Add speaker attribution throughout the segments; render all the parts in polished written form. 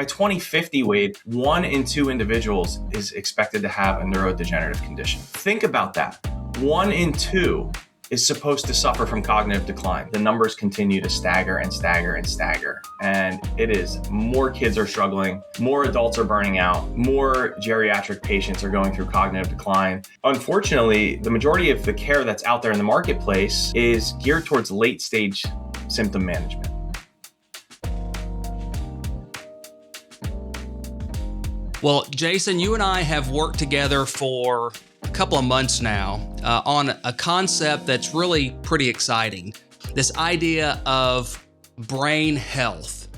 Speaker 1: By 2050, Wade, 1 in 2 individuals is expected to have a neurodegenerative condition. Think about that. 1 in 2 is supposed to suffer from cognitive decline. The numbers continue to stagger and stagger and stagger. And it is more kids are struggling, more adults are burning out, more geriatric patients are going through cognitive decline. Unfortunately, the majority of the care that's out there in the marketplace is geared towards late stage symptom management.
Speaker 2: Well, Jason, you and I have worked together for a couple of months now on a concept that's really pretty exciting. This idea of brain health.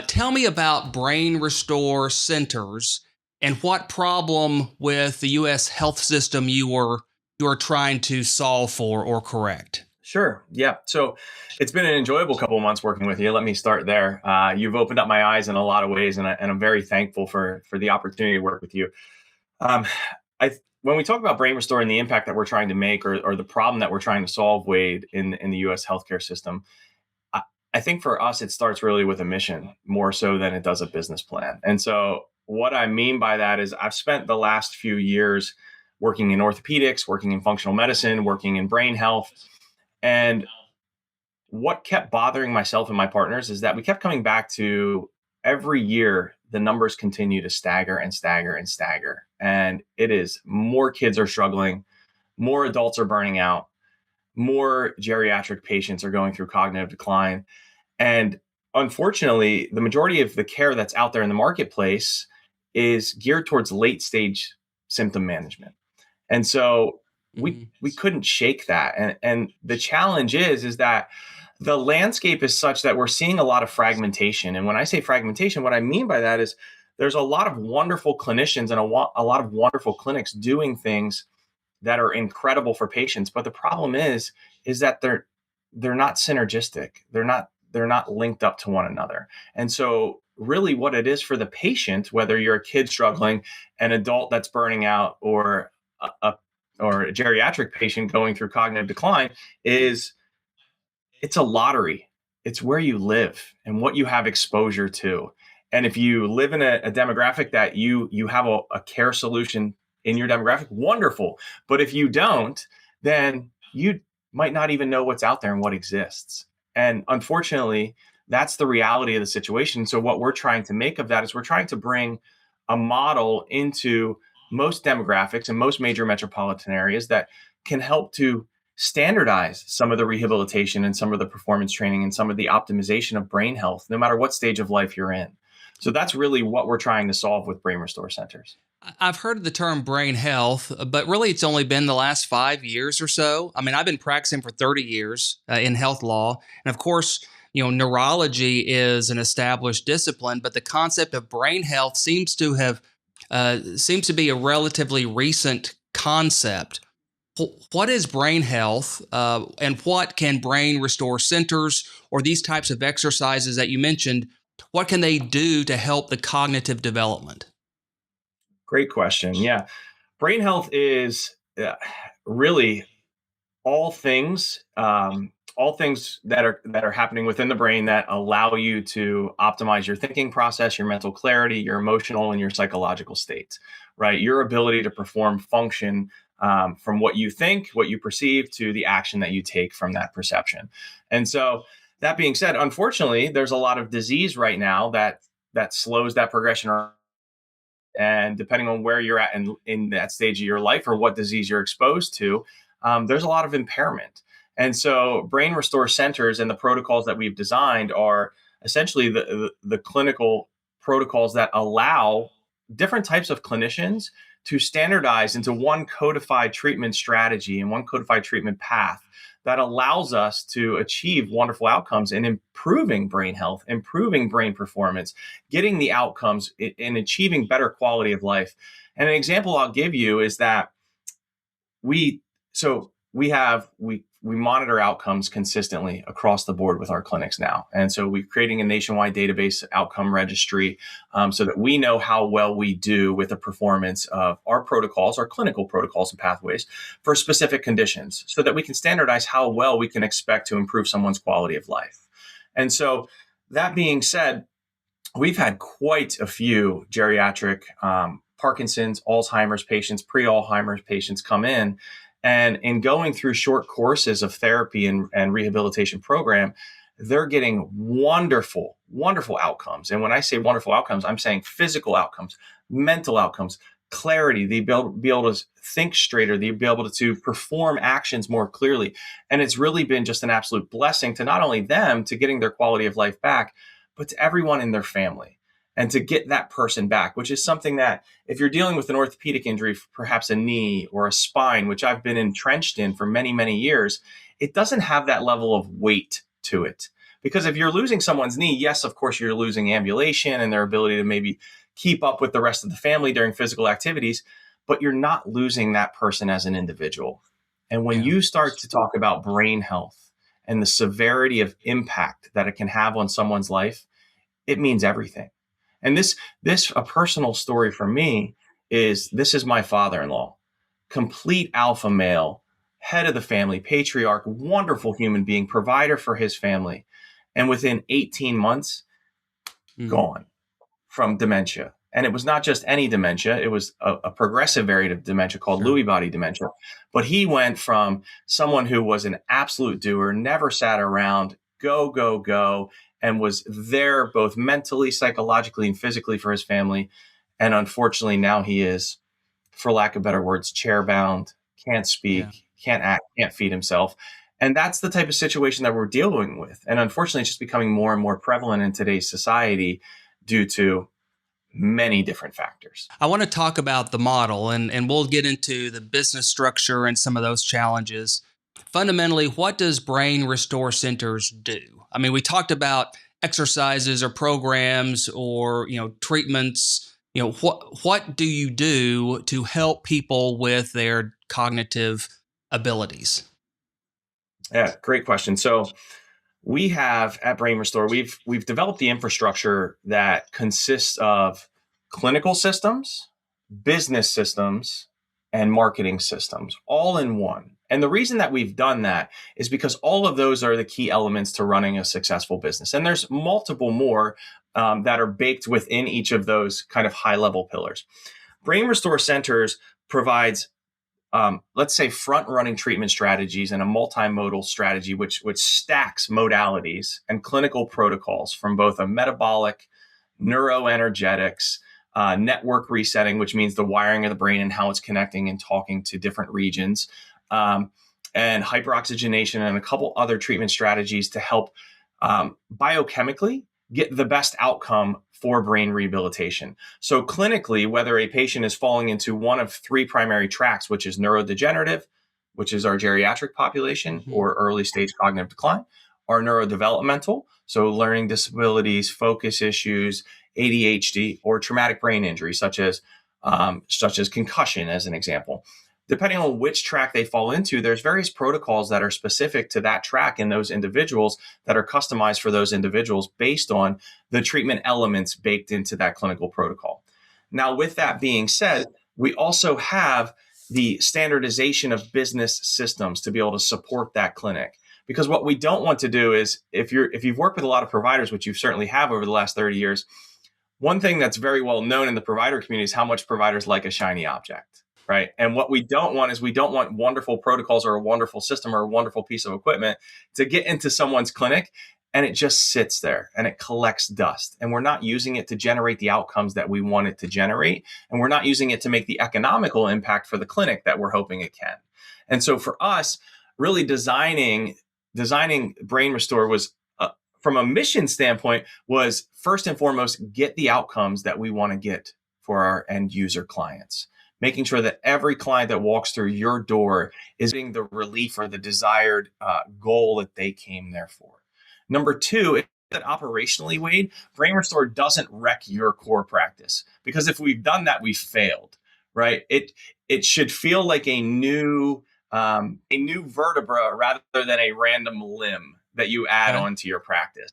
Speaker 2: Tell me about Brain Restore Centers and what problem with the U.S. health system you are trying to solve for or correct.
Speaker 1: Sure. Yeah. So it's been an enjoyable couple of months working with you. Let me start there. You've opened up my eyes in a lot of ways, and I'm very thankful for the opportunity to work with you. When we talk about Brain Restore and the impact that we're trying to make, or the problem that we're trying to solve, Wade, in the U.S. healthcare system, I think for us, it starts really with a mission more so than it does a business plan. And so what I mean by that is I've spent the last few years working in orthopedics, working in functional medicine, working in brain health. And what kept bothering myself and my partners is that we kept coming back to every year, the numbers continue to stagger and stagger and stagger. And it is more kids are struggling, more adults are burning out, more geriatric patients are going through cognitive decline. And unfortunately, the majority of the care that's out there in the marketplace is geared towards late stage symptom management. And so we couldn't shake that. And the challenge is that the landscape is such that we're seeing a lot of fragmentation. And when I say fragmentation, what I mean by that is there's a lot of wonderful clinicians and a lot of wonderful clinics doing things that are incredible for patients. But the problem is that they're not synergistic. They're not linked up to one another. And so really what it is for the patient, whether you're a kid struggling, an adult that's burning out, or a geriatric patient going through cognitive decline, is it's a lottery. It's where you live and what you have exposure to. And if you live in a demographic that you have a care solution in your demographic, wonderful. But if you don't, then you might not even know what's out there and what exists. And unfortunately, that's the reality of the situation. So what we're trying to make of that is we're trying to bring a model into most demographics and most major metropolitan areas that can help to standardize some of the rehabilitation and some of the performance training and some of the optimization of brain health, no matter what stage of life you're in. So that's really what we're trying to solve with Brain Restore Centers.
Speaker 2: I've heard the term brain health, but really it's only been the last 5 years or so. I mean, I've been practicing for 30 years in health law. And of course, neurology is an established discipline, but the concept of brain health seems to be a relatively recent concept. What is brain health, and what can Brain Restore Centers or these types of exercises that you mentioned, what can they do to help the cognitive development?
Speaker 1: Great question. Yeah. Brain health is really all things that are happening within the brain that allow you to optimize your thinking process, your mental clarity, your emotional and your psychological states, right? Your ability to perform function from what you think, what you perceive, to the action that you take from that perception. And so that being said, unfortunately, there's a lot of disease right now that slows that progression. And depending on where you're at in that stage of your life or what disease you're exposed to, there's a lot of impairment. And so Brain Restore Centers and the protocols that we've designed are essentially the clinical protocols that allow different types of clinicians to standardize into one codified treatment strategy and one codified treatment path that allows us to achieve wonderful outcomes in improving brain health, improving brain performance, getting the outcomes in achieving better quality of life. And an example I'll give you is that we monitor outcomes consistently across the board with our clinics now. And so we're creating a nationwide database outcome registry so that we know how well we do with the performance of our protocols, our clinical protocols and pathways for specific conditions, so that we can standardize how well we can expect to improve someone's quality of life. And so that being said, we've had quite a few geriatric Parkinson's, Alzheimer's patients, pre-Alzheimer's patients come in. And in going through short courses of therapy and rehabilitation program, they're getting wonderful, wonderful outcomes. And when I say wonderful outcomes, I'm saying physical outcomes, mental outcomes, clarity, the be able to think straighter, the be able to perform actions more clearly. And it's really been just an absolute blessing to not only them to getting their quality of life back, but to everyone in their family and to get that person back, which is something that if you're dealing with an orthopedic injury, perhaps a knee or a spine, which I've been entrenched in for many, many years, it doesn't have that level of weight to it. Because if you're losing someone's knee, yes, of course, you're losing ambulation and their ability to maybe keep up with the rest of the family during physical activities, but you're not losing that person as an individual. And when
Speaker 2: Yeah.
Speaker 1: you start to talk about brain health and the severity of impact that it can have on someone's life, it means everything. And this a personal story for me is this is my father-in-law, complete alpha male, head of the family, patriarch, wonderful human being, provider for his family. And within 18 months,
Speaker 2: Mm.
Speaker 1: gone from dementia. And it was not just any dementia, it was a progressive variant of dementia called
Speaker 2: Sure.
Speaker 1: Lewy body dementia. But he went from someone who was an absolute doer, never sat around, go, go, go, and was there both mentally, psychologically, and physically for his family. And unfortunately, now he is, for lack of better words, chair bound, can't
Speaker 2: Yeah.
Speaker 1: speak, can't act, can't feed himself. And that's the type of situation that we're dealing with. And unfortunately, it's just becoming more and more prevalent in today's society due to many different factors.
Speaker 2: I want to talk about the model, and we'll get into the business structure and some of those challenges. Fundamentally, what does Brain Restore Centers do? I mean, we talked about exercises or programs or, treatments. What do you do to help people with their cognitive abilities?
Speaker 1: Yeah, great question. So we have at Brain Restore, we've developed the infrastructure that consists of clinical systems, business systems, and marketing systems all in one. And the reason that we've done that is because all of those are the key elements to running a successful business. And there's multiple more that are baked within each of those kind of high level pillars. Brain Restore Centers provides let's say front running treatment strategies and a multimodal strategy which stacks modalities and clinical protocols from both a metabolic, neuroenergetics, network resetting, which means the wiring of the brain and how it's connecting and talking to different regions, and hyperoxygenation and a couple other treatment strategies to help biochemically get the best outcome for brain rehabilitation. So clinically, whether a patient is falling into one of three primary tracks, which is neurodegenerative, which is our geriatric population,
Speaker 2: Mhm.
Speaker 1: or early stage cognitive decline, or neurodevelopmental, so learning disabilities, focus issues, ADHD, or traumatic brain injury, such as concussion, as an example. Depending on which track they fall into, there's various protocols that are specific to that track in those individuals that are customized for those individuals based on the treatment elements baked into that clinical protocol. Now, with that being said, we also have the standardization of business systems to be able to support that clinic. Because what we don't want to do is, if you've worked with a lot of providers, which you certainly have over the last 30 years, one thing that's very well known in the provider community is how much providers like a shiny object, right? And what we don't want is we don't want wonderful protocols or a wonderful system or a wonderful piece of equipment to get into someone's clinic and it just sits there and it collects dust. And we're not using it to generate the outcomes that we want it to generate. And we're not using it to make the economical impact for the clinic that we're hoping it can. And so for us, really designing Brain Restore was from a mission standpoint was first and foremost get the outcomes that we want to get for our end user clients, making sure that every client that walks through your door is getting the relief or the desired goal that they came there for. Number two, that operationally, Wade, Brain Restore doesn't wreck your core practice, because if we've done that, we've failed, right? It should feel like a new vertebra rather than a random limb that you add
Speaker 2: Okay.
Speaker 1: on to your practice.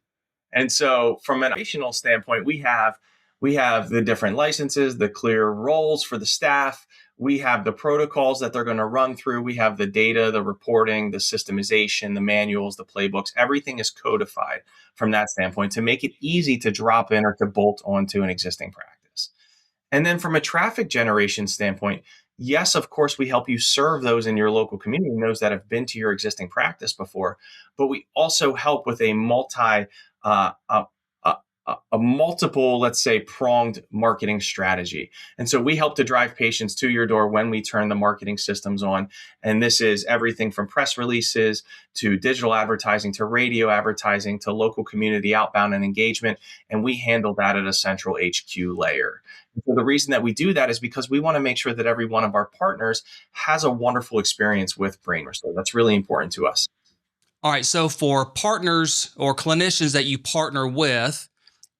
Speaker 1: And so from an operational standpoint, we have We have the different licenses, the clear roles for the staff. We have the protocols that they're going to run through. We have the data, the reporting, the systemization, the manuals, the playbooks. Everything is codified from that standpoint to make it easy to drop in or to bolt onto an existing practice. And then from a traffic generation standpoint, yes, of course, we help you serve those in your local community and those that have been to your existing practice before. But we also help with a uh, uh, a multiple, let's say, pronged marketing strategy. And so we help to drive patients to your door when we turn the marketing systems on. And this is everything from press releases to digital advertising to radio advertising to local community outbound and engagement. And we handle that at a central HQ layer. So the reason that we do that is because we want to make sure that every one of our partners has a wonderful experience with Brain Restore. That's really important to us.
Speaker 2: All right. So for partners or clinicians that you partner with,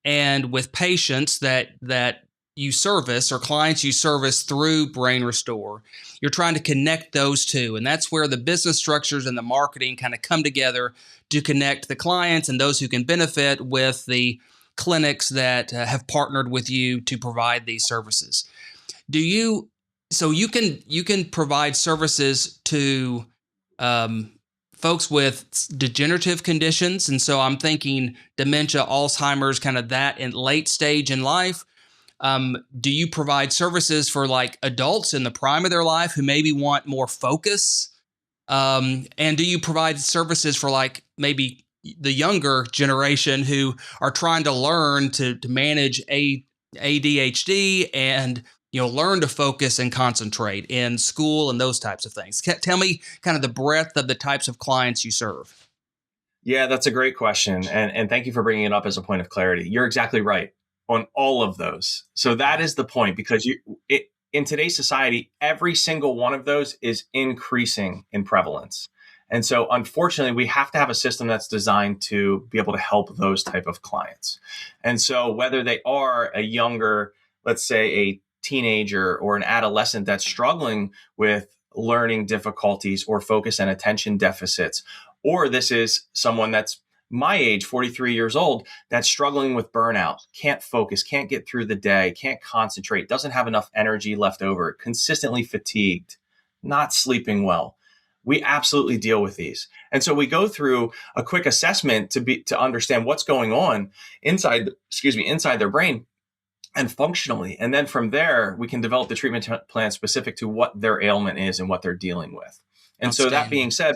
Speaker 2: and with patients that you service or clients you service through Brain Restore, you're trying to connect those two. And that's where the business structures and the marketing kind of come together to connect the clients and those who can benefit with the clinics that have partnered with you to provide these services. So you can provide services to um, folks with degenerative conditions, and so I'm thinking dementia, Alzheimer's, kind of that in late stage in life. Do you provide services for like adults in the prime of their life who maybe want more focus? And do you provide services for like maybe the younger generation who are trying to learn to manage ADHD and learn to focus and concentrate in school and those types of things? Tell me kind of the breadth of the types of clients you serve.
Speaker 1: Yeah, that's a great question. And thank you for bringing it up as a point of clarity. You're exactly right on all of those. So that is the point, because in today's society, every single one of those is increasing in prevalence. And so unfortunately, we have to have a system that's designed to be able to help those type of clients. And so whether they are a younger, let's say a teenager or an adolescent that's struggling with learning difficulties or focus and attention deficits, or this is someone that's my age, 43 years old, that's struggling with burnout, can't focus, can't get through the day, can't concentrate, doesn't have enough energy left over, consistently fatigued, not sleeping well. We absolutely deal with these. And so we go through a quick assessment to understand what's going on inside their brain and functionally. And then from there, we can develop the treatment plan specific to what their ailment is and what they're dealing with. And so that being said,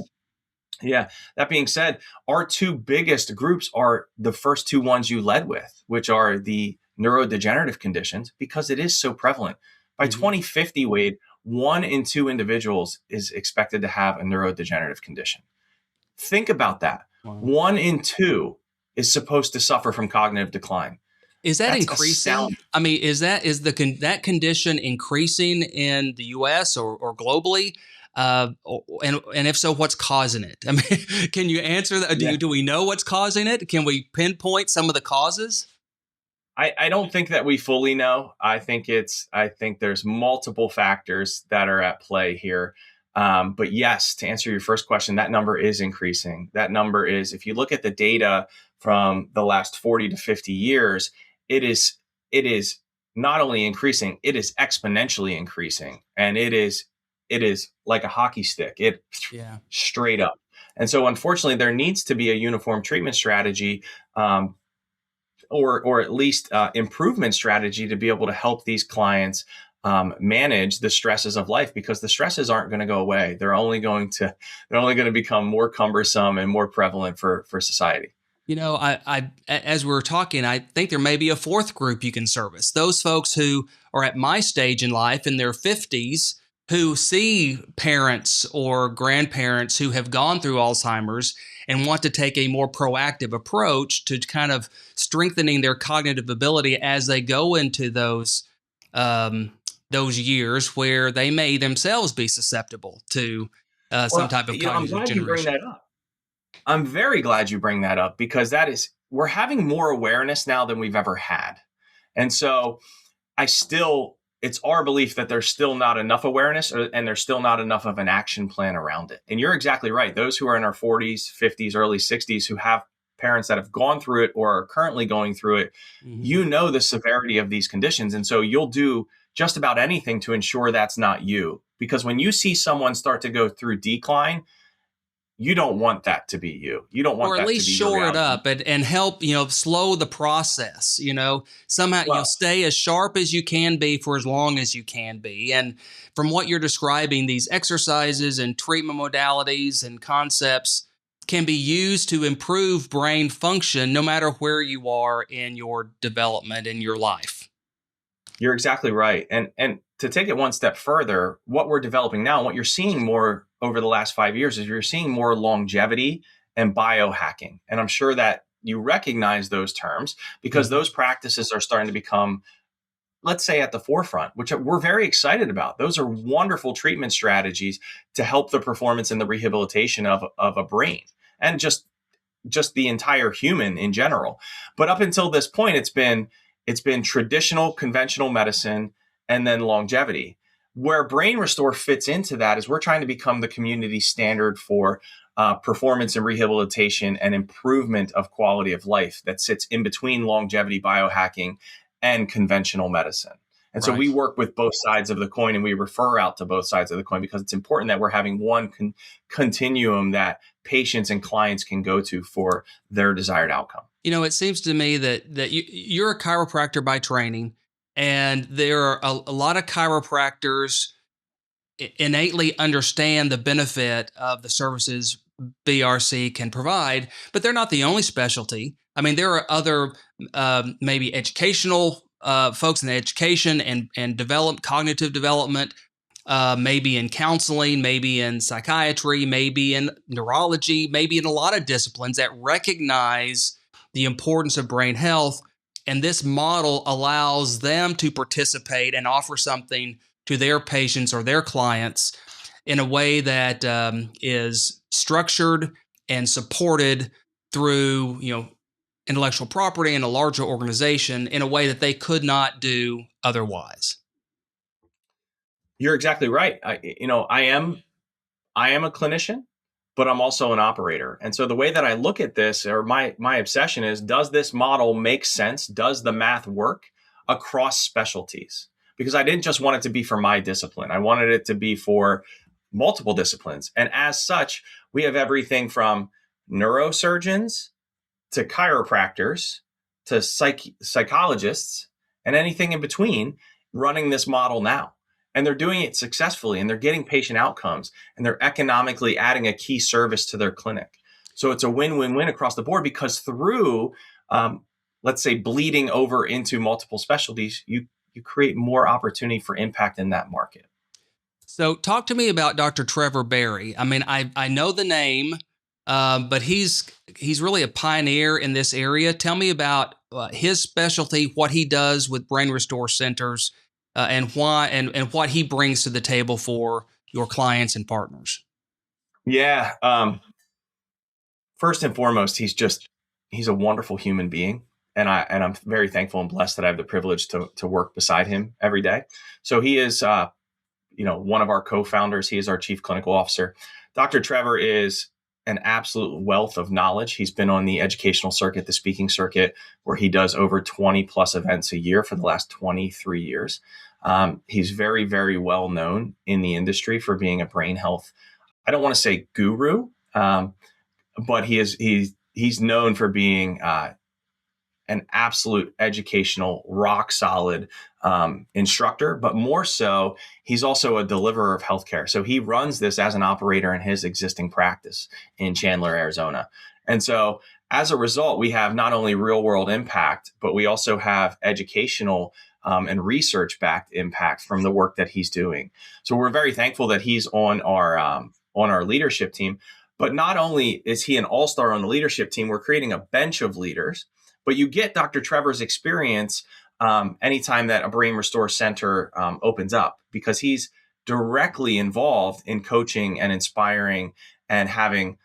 Speaker 1: our two biggest groups are the first two ones you led with, which are the neurodegenerative conditions, because it is so prevalent. By 2050, Wade, 1 in 2 individuals is expected to have a neurodegenerative condition. Think about that. Wow. 1 in 2 is supposed to suffer from cognitive decline.
Speaker 2: Is that increasing? I mean, is that condition increasing in the U.S. or globally? And if so, what's causing it? I mean, can you answer that? Do we know what's causing it? Can we pinpoint some of the causes?
Speaker 1: I don't think that we fully know. I think there's multiple factors that are at play here. But yes, to answer your first question, that number is increasing. That number is, if you look at the data from the last 40 to 50 years, it is not only increasing, it is exponentially increasing. And it is like a hockey stick, straight up. And so unfortunately, there needs to be a uniform treatment strategy, or at least improvement strategy to be able to help these clients manage the stresses of life, because the stresses aren't going to go away. They're only going to become more cumbersome and more prevalent for society.
Speaker 2: I as we're talking, I think there may be a fourth group you can service. Those folks who are at my stage in life in their 50s, who see parents or grandparents who have gone through Alzheimer's and want to take a more proactive approach to kind of strengthening their cognitive ability as they go into those years where they may themselves be susceptible to some type of cognitive
Speaker 1: I'm glad
Speaker 2: degeneration.
Speaker 1: You bring that up. I'm very glad you bring that up, because we're having more awareness now than we've ever had. And so it's our belief that there's still not enough awareness, and there's still not enough of an action plan around it. And you're exactly right. Those who are in our 40s, 50s, early 60s who have parents that have gone through it or are currently going through it,
Speaker 2: Mhm.
Speaker 1: you know the severity of these conditions. And so you'll do just about anything to ensure that's not you. Because when you see someone start to go through decline, you don't want that to be you. You don't
Speaker 2: Or
Speaker 1: want
Speaker 2: at
Speaker 1: that to
Speaker 2: least
Speaker 1: be your
Speaker 2: shore it
Speaker 1: reality.
Speaker 2: up and help, slow the process, somehow,
Speaker 1: Well,
Speaker 2: stay as sharp as you can be for as long as you can be. And from what you're describing, these exercises and treatment modalities and concepts can be used to improve brain function no matter where you are in your development in your life.
Speaker 1: you're exactly right. And to take it one step further, what we're developing now, and what you're seeing more over the last 5 years is you're seeing more longevity and biohacking. And I'm sure that you recognize those terms because
Speaker 2: Mhm.
Speaker 1: those practices are starting to become, let's say, at the forefront, which we're very excited about. Those are wonderful treatment strategies to help the performance and the rehabilitation of a brain and just the entire human in general. But up until this point, it's been traditional conventional medicine and then longevity. Where Brain Restore fits into that is we're trying to become the community standard for performance and rehabilitation and improvement of quality of life that sits in between longevity biohacking and conventional medicine. And so we
Speaker 2: Right.
Speaker 1: work with both sides of the coin and we refer out to both sides of the coin because it's important that we're having one continuum that patients and clients can go to for their desired outcome.
Speaker 2: It seems to me that you're a chiropractor by training, and there are a lot of chiropractors innately understand the benefit of the services BRC can provide, but they're not the only specialty. I mean, there are other maybe educational folks in education and cognitive development, maybe in counseling, maybe in psychiatry, maybe in neurology, maybe in a lot of disciplines that recognize the importance of brain health. And this model allows them to participate and offer something to their patients or their clients in a way that is structured and supported through, intellectual property and a larger organization in a way that they could not do otherwise.
Speaker 1: You're exactly right. I am a clinician, but I'm also an operator. And so the way that I look at this, or my obsession is, does this model make sense? Does the math work across specialties? Because I didn't just want it to be for my discipline. I wanted it to be for multiple disciplines. And as such, we have everything from neurosurgeons to chiropractors to psychologists and anything in between running this model now. And they're doing it successfully and they're getting patient outcomes and they're economically adding a key service to their clinic. So it's a win-win-win across the board because through, let's say, bleeding over into multiple specialties, you create more opportunity for impact in that market.
Speaker 2: So, talk to me about Dr. Trevor Berry. I mean, I know the name, but he's really a pioneer in this area. Tell me about his specialty, what he does with Brain Restore centers, and why and what he brings to the table for your clients and partners.
Speaker 1: Yeah. First and foremost, he's a wonderful human being. And I'm very thankful and blessed that I have the privilege to work beside him every day. So he is one of our co-founders. He is our chief clinical officer. Dr. Trevor is an absolute wealth of knowledge. He's been on the educational circuit, the speaking circuit, where he does over 20 plus events a year for the last 23 years. He's very, very well known in the industry for being a brain health, I don't want to say guru, but he's known for being an absolute educational, rock solid instructor, but more so, he's also a deliverer of healthcare. So he runs this as an operator in his existing practice in Chandler, Arizona. And so as a result, we have not only real world impact, but we also have educational and research backed impact from the work that he's doing. So we're very thankful that he's on our leadership team. But not only is he an all-star on the leadership team, we're creating a bench of leaders, but you get Dr. Trevor's experience anytime that a Brain Restore Center opens up, because he's directly involved in coaching and inspiring and having,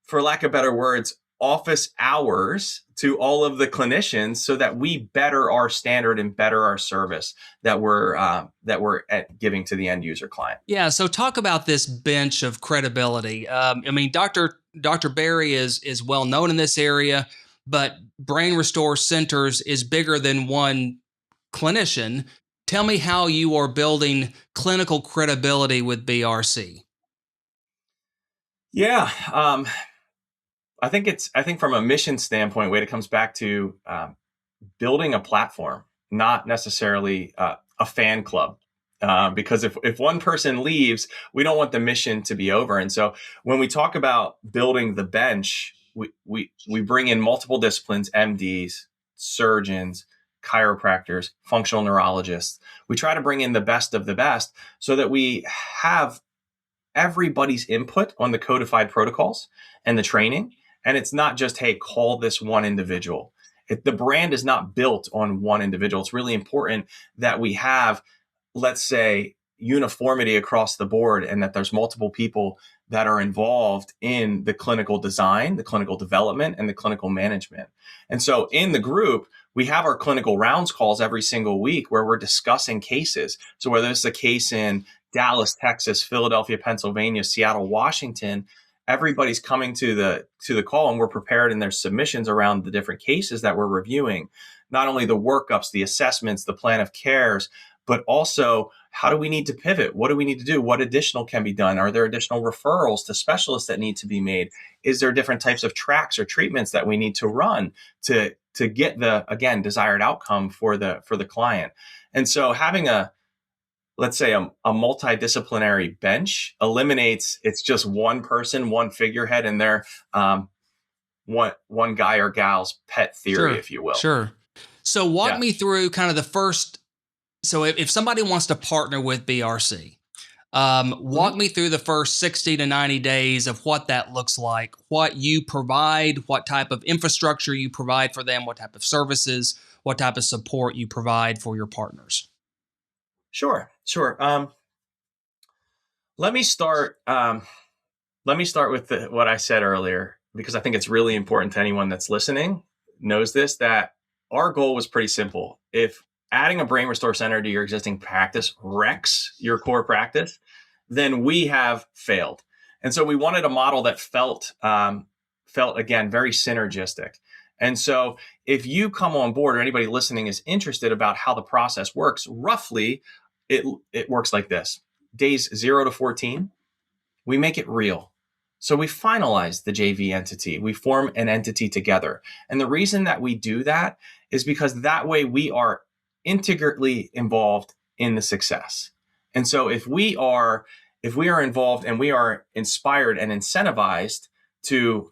Speaker 1: for lack of better words, office hours to all of the clinicians so that we better our standard and better our service that we're giving to the end user client.
Speaker 2: Yeah. So talk about this bench of credibility. I mean, Dr. Barry is well known in this area, but Brain Restore Centers is bigger than one clinician. Tell me how you are building clinical credibility with BRC.
Speaker 1: Yeah. I think from a mission standpoint, Wade, it comes back to building a platform, not necessarily a fan club. Because if one person leaves, we don't want the mission to be over. And so when we talk about building the bench, we bring in multiple disciplines, MDs, surgeons, chiropractors, functional neurologists. We try to bring in the best of the best so that we have everybody's input on the codified protocols and the training. And it's not just, hey, call this one individual. The brand is not built on one individual. It's really important that we have, let's say, uniformity across the board and that there's multiple people that are involved in the clinical design, the clinical development, and the clinical management. And so in the group, we have our clinical rounds calls every single week where we're discussing cases. So whether it's a case in Dallas, Texas, Philadelphia, Pennsylvania, Seattle, Washington, everybody's coming to the call and we're prepared in their submissions around the different cases that we're reviewing. Not only the workups, the assessments, the plan of cares, but also how do we need to pivot? What do we need to do? What additional can be done? Are there additional referrals to specialists that need to be made? Is there different types of tracks or treatments that we need to run to get the, again, desired outcome for the client? And so having let's say a multidisciplinary bench eliminates, it's just one person, one figurehead, and they're one guy or gal's pet theory,
Speaker 2: Sure,
Speaker 1: if you will.
Speaker 2: sure. So walk me through kind of the first. So if somebody wants to partner with BRC, walk me through the first 60 to 90 days of what that looks like, what you provide, what type of infrastructure you provide for them, what type of services, what type of support you provide for your partners.
Speaker 1: Sure. Let me start. Let me start with what I said earlier, because I think it's really important to anyone that's listening knows this, that our goal was pretty simple. If adding a Brain Restore Center to your existing practice wrecks your core practice, then we have failed. And so we wanted a model that felt again, very synergistic. And so if you come on board or anybody listening is interested about how the process works, roughly it works like this. Days 0 to 14, we make it real. So we finalize the JV entity. We form an entity together. And the reason that we do that is because that way we are integrally involved in the success. And so if we are involved and we are inspired and incentivized to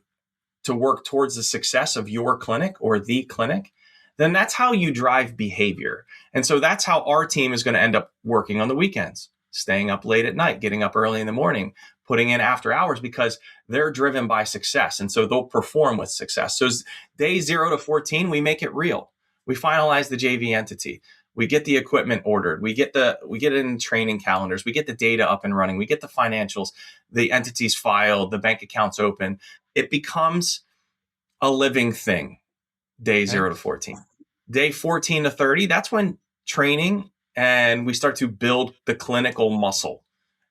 Speaker 1: work towards the success of your clinic or the clinic, then that's how you drive behavior. And so that's how our team is going to end up working on the weekends, staying up late at night, getting up early in the morning, putting in after hours, because they're driven by success. And so they'll perform with success. So day 0 to 14, we make it real. We finalize the JV entity. We get the equipment ordered. We get it in training calendars. We get the data up and running. We get the financials, the entities filed, the bank accounts open. It becomes a living thing. Day 0 to 14. Day 14 to 30, that's when training and we start to build the clinical muscle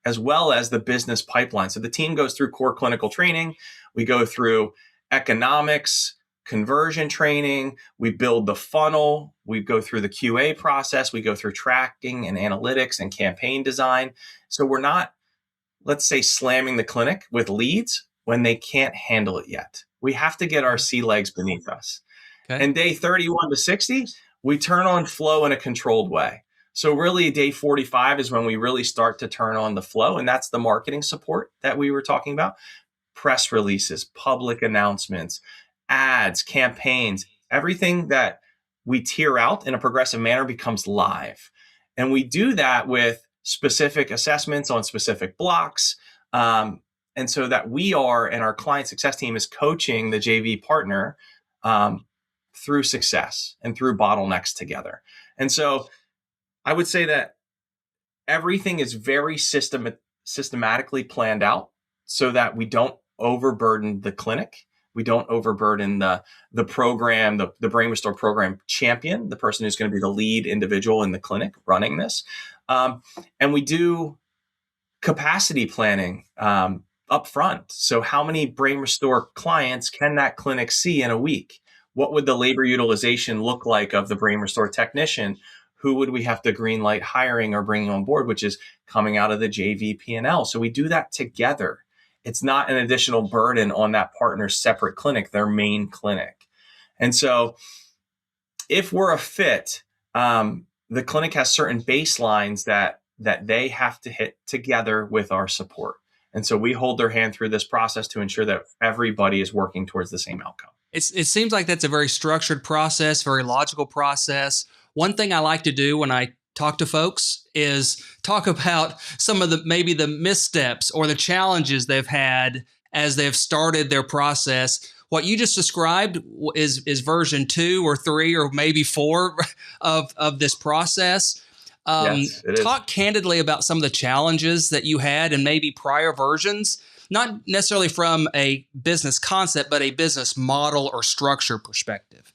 Speaker 1: as well as the business pipeline. So the team goes through core clinical training. We go through economics, conversion training. We build the funnel. We go through the QA process. We go through tracking and analytics and campaign design. So we're not, let's say, slamming the clinic with leads when they can't handle it yet. We have to get our sea legs beneath us. Okay. And day 31 to 60, we turn on flow in a controlled way. So really day 45 is when we really start to turn on the flow. And that's the marketing support that we were talking about. Press releases, public announcements, ads, campaigns, everything that we tier out in a progressive manner becomes live. And we do that with specific assessments on specific blocks. And so that we are, and our client success team is coaching the JV partner through success and through bottlenecks together. And so I would say that everything is very systematically planned out so that we don't overburden the clinic, We don't overburden the program, the Brain Restore program champion, the person who's going to be the lead individual in the clinic running this. And we do capacity planning up front. So how many Brain Restore clients can that clinic see in a week? What would the labor utilization look like of the Brain Restore technician? Who would we have to green light hiring or bringing on board, which is coming out of the JV P&L? So we do that together. It's not an additional burden on that partner's separate clinic, their main clinic. And so if we're a fit, the clinic has certain baselines that they have to hit together with our support. And so we hold their hand through this process to ensure that everybody is working towards the same outcome.
Speaker 2: It seems like that's a very structured process, very logical process. One thing I like to do when I talk to folks is talk about some of maybe the missteps or the challenges they've had as they've started their process. What you just described is version 2 or 3 or maybe 4 of this process.
Speaker 1: Yes, it is.
Speaker 2: Talk candidly about some of the challenges that you had in maybe prior versions, not necessarily from a business concept, but a business model or structure perspective.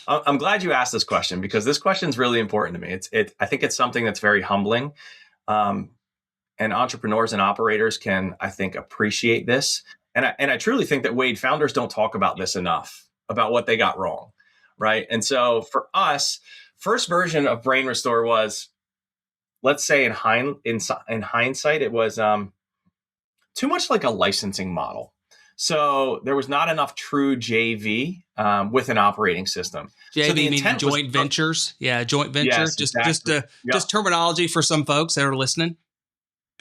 Speaker 1: I'm glad you asked this question, because this question is really important to me. I think it's something that's very humbling. And entrepreneurs and operators can, I think, appreciate this. And I truly think that, Wade, founders don't talk about this enough, about what they got wrong, right? And so for us, first version of Brain Restore was, let's say in hindsight, it was too much like a licensing model. So there was not enough true JV with an operating system.
Speaker 2: JV,
Speaker 1: so the
Speaker 2: meaning joint ventures? Yeah, joint venture.
Speaker 1: Yes, exactly.
Speaker 2: Just terminology for some folks that are listening.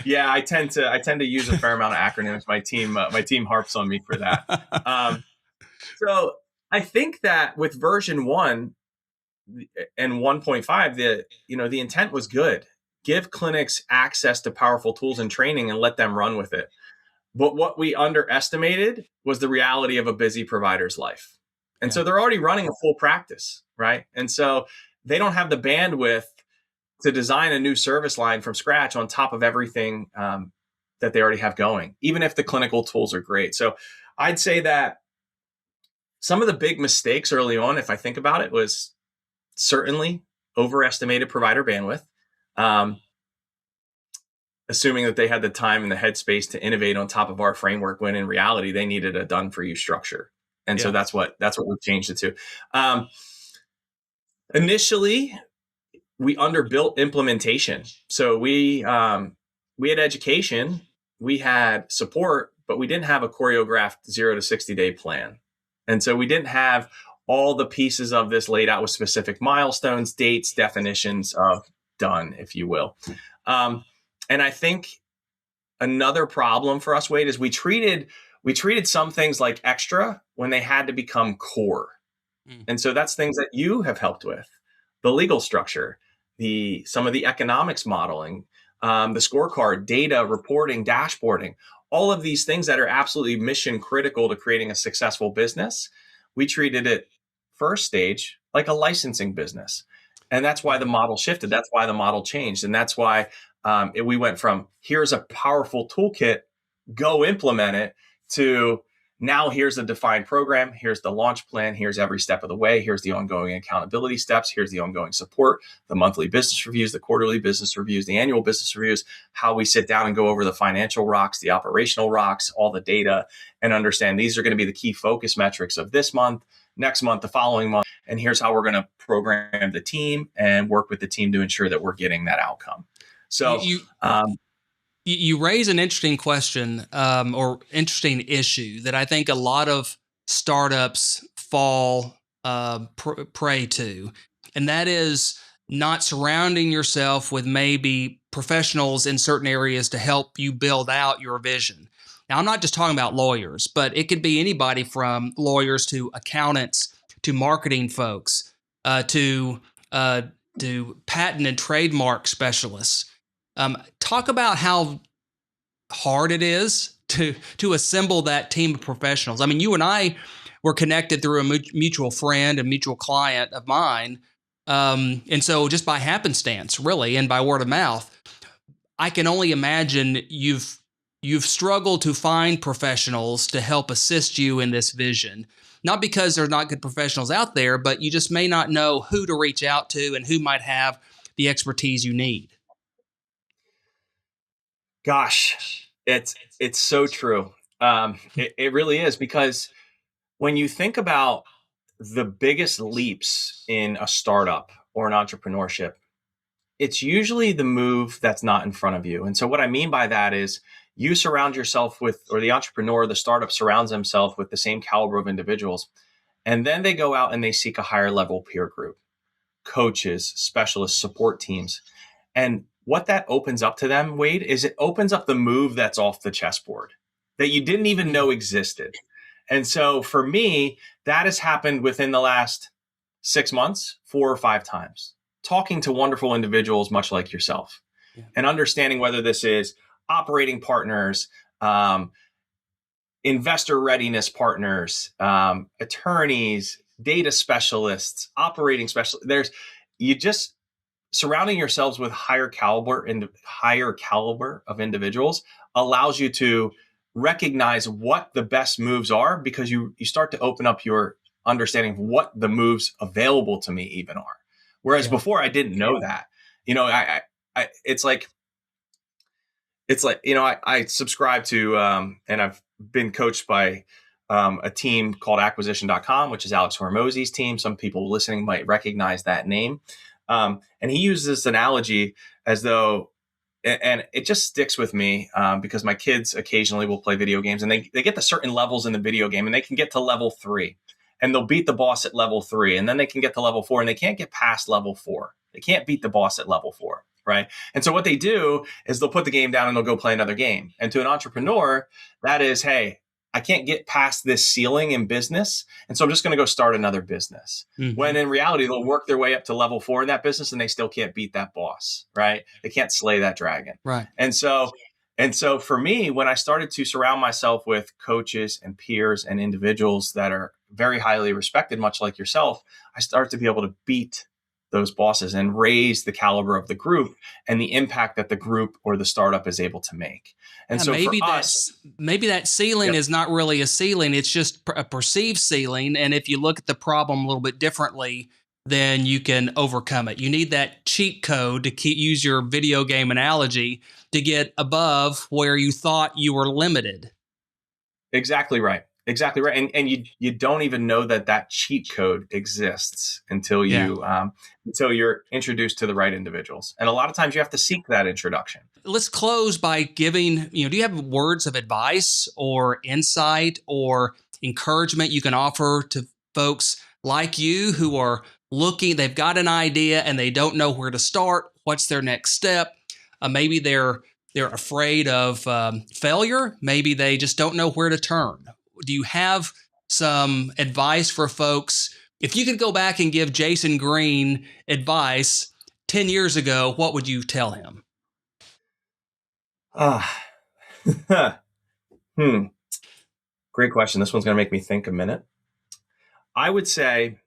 Speaker 1: Yeah, I tend to use a fair amount of acronyms. My team harps on me for that. So I think that with version 1 and 1.5, the intent was good. Give clinics access to powerful tools and training and let them run with it. But what we underestimated was the reality of a busy provider's life. And so they're already running a full practice, right? And so they don't have the bandwidth to design a new service line from scratch on top of everything that they already have going, even if the clinical tools are great. So I'd say that some of the big mistakes early on, if I think about it, was certainly overestimated provider bandwidth. Assuming that they had the time and the headspace to innovate on top of our framework, when in reality they needed a done for you structure. And so that's what we've changed it to. Initially, we underbuilt implementation. So we had education, we had support, but we didn't have a choreographed 0 to 60-day plan. And so we didn't have all the pieces of this laid out with specific milestones, dates, definitions of done, if you will. And I think another problem for us, Wade, is we treated some things like extra when they had to become core. And so that's things that you have helped with: the legal structure, some of the economics modeling, the scorecard, data, reporting, dashboarding, all of these things that are absolutely mission critical to creating a successful business. We treated it first stage like a licensing business. And that's why the model shifted. That's why the model changed. And that's why we went from, here's a powerful toolkit, go implement it, to now here's a defined program, here's the launch plan, here's every step of the way, here's the ongoing accountability steps, here's the ongoing support, the monthly business reviews, the quarterly business reviews, the annual business reviews, how we sit down and go over the financial rocks, the operational rocks, all the data, and understand these are going to be the key focus metrics of this month, next month, the following month, and here's how we're going to program the team and work with the team to ensure that we're getting that outcome. So
Speaker 2: you raise an interesting question or interesting issue that I think a lot of startups fall prey to, and that is not surrounding yourself with maybe professionals in certain areas to help you build out your vision. Now, I'm not just talking about lawyers, but it could be anybody from lawyers to accountants to marketing folks to patent and trademark specialists. Talk about how hard it is to assemble that team of professionals. I mean, you and I were connected through a mutual friend, a mutual client of mine. And so just by happenstance, really, and by word of mouth, I can only imagine you've you've struggled to find professionals to help assist you in this vision. Not because there's not good professionals out there, but you just may not know who to reach out to and who might have the expertise you need.
Speaker 1: Gosh, it's so true. It really is, because when you think about the biggest leaps in a startup or an entrepreneurship, it's usually the move that's not in front of you. And so what I mean by that is you surround yourself with, or the entrepreneur, the startup surrounds himself with the same caliber of individuals. And then they go out and they seek a higher level peer group, coaches, specialists, support teams. And what that opens up to them, Wade, is it opens up the move that's off the chessboard that you didn't even know existed. And so for me, that has happened within the last 6 months, 4 or 5 times, talking to wonderful individuals, much like yourself, and understanding whether this is operating partners, investor readiness partners, attorneys, data specialists, operating specialists. You just surrounding yourselves with higher caliber of individuals allows you to recognize what the best moves are, because you start to open up your understanding of what the moves available to me even are. Whereas before I didn't know that. It's like, I subscribe to, and I've been coached by a team called acquisition.com, which is Alex Hormozzi's team. Some people listening might recognize that name. And he uses this analogy as though, and it just sticks with me because my kids occasionally will play video games, and they get to certain levels in the video game, and they can get to level 3 and they'll beat the boss at level 3. And then they can get to level 4 and they can't get past level 4. They can't beat the boss at level 4. Right. And so what they do is they'll put the game down and they'll go play another game. And to an entrepreneur, that is, hey, I can't get past this ceiling in business, and so I'm just going to go start another business. Mm-hmm. When in reality, they'll work their way up to level 4 in that business, and they still can't beat that boss, right? They can't slay that dragon.
Speaker 2: Right.
Speaker 1: And so for me, when I started to surround myself with coaches and peers and individuals that are very highly respected, much like yourself, I started to be able to beat those bosses and raise the caliber of the group and the impact that the group or the startup is able to make. And so
Speaker 2: maybe
Speaker 1: for us,
Speaker 2: maybe that ceiling is not really a ceiling. It's just a perceived ceiling. And if you look at the problem a little bit differently, then you can overcome it. You need that cheat code to use your video game analogy to get above where you thought you were limited.
Speaker 1: Exactly right. Exactly right. And you don't even know that cheat code exists until until you're introduced to the right individuals. And a lot of times you have to seek that introduction.
Speaker 2: Let's close by giving, do you have words of advice or insight or encouragement you can offer to folks like you who are looking, they've got an idea and they don't know where to start? What's their next step? Maybe they're afraid of failure. Maybe they just don't know where to turn. Do you have some advice for folks? If you could go back and give Jason Green advice 10 years ago, what would you tell him?
Speaker 1: Great question. This one's going to make me think a minute. I would say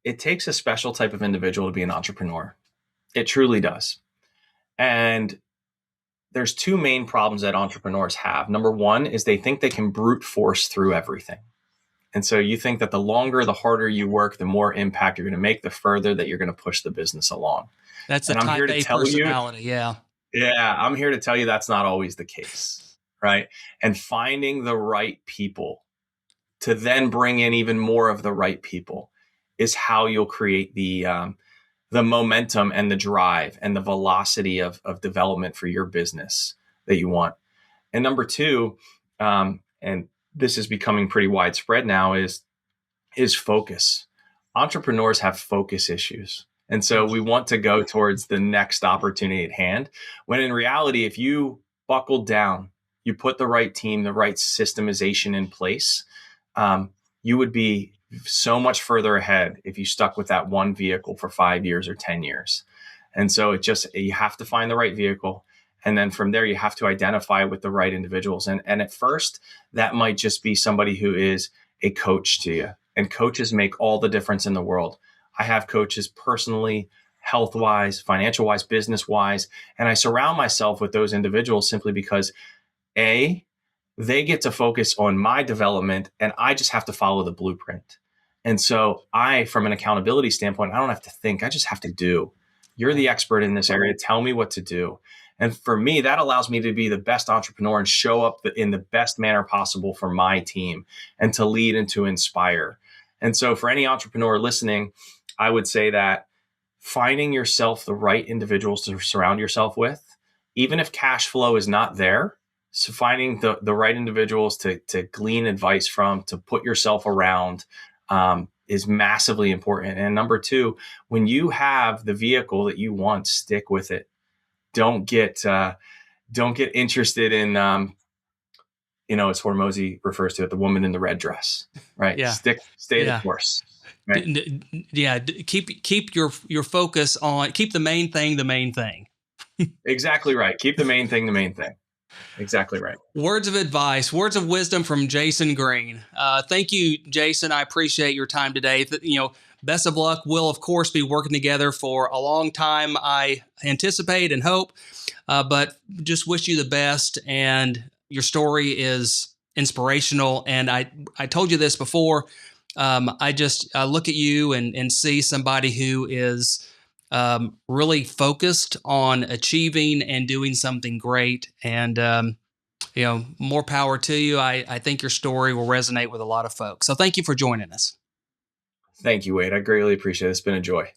Speaker 1: it takes a special type of individual to be an entrepreneur. It truly does. And there's 2 main problems that entrepreneurs have. Number 1 is they think they can brute force through everything. And so you think that the longer, the harder you work, the more impact you're going to make, the further that you're going to push the business along.
Speaker 2: That's a type A personality. Yeah,
Speaker 1: I'm here to tell you that's not always the case, right? And finding the right people to then bring in even more of the right people is how you'll create the momentum and the drive and the velocity of development for your business that you want. And number 2, and this is becoming pretty widespread now, is focus. Entrepreneurs have focus issues. And so we want to go towards the next opportunity at hand, when in reality, if you buckled down, you put the right team, the right systemization in place, you would be so much further ahead if you stuck with that one vehicle for 5 years or 10 years. And so you have to find the right vehicle. And then from there, you have to identify with the right individuals. And at first, that might just be somebody who is a coach to you. And coaches make all the difference in the world. I have coaches personally health wise, financial wise, business wise. And I surround myself with those individuals simply because A, they get to focus on my development and I just have to follow the blueprint. And so from an accountability standpoint, I don't have to think, I just have to do. You're the expert in this area. Tell me what to do. And for me, that allows me to be the best entrepreneur and show up in the best manner possible for my team and to lead and to inspire. And so for any entrepreneur listening, I would say that finding yourself the right individuals to surround yourself with, even if cash flow is not there, so finding the right individuals to glean advice from, to put yourself around, is massively important. And number two, when you have the vehicle that you want, stick with it. Don't get interested in, as Hormozy refers to it, the woman in the red dress, right?
Speaker 2: Yeah.
Speaker 1: Stay the course. Right?
Speaker 2: Keep your focus on, keep the main thing the main thing.
Speaker 1: Exactly right. Keep the main thing the main thing. Exactly right.
Speaker 2: Words of advice, words of wisdom from Jason Green. Thank you, Jason. I appreciate your time today. Best of luck. We'll, of course, be working together for a long time, I anticipate and hope, but just wish you the best. And your story is inspirational. And I told you this before. I look at you and see somebody who is really focused on achieving and doing something great. And, more power to you. I think your story will resonate with a lot of folks. So thank you for joining us.
Speaker 1: Thank you, Wade. I greatly appreciate it. It's been a joy.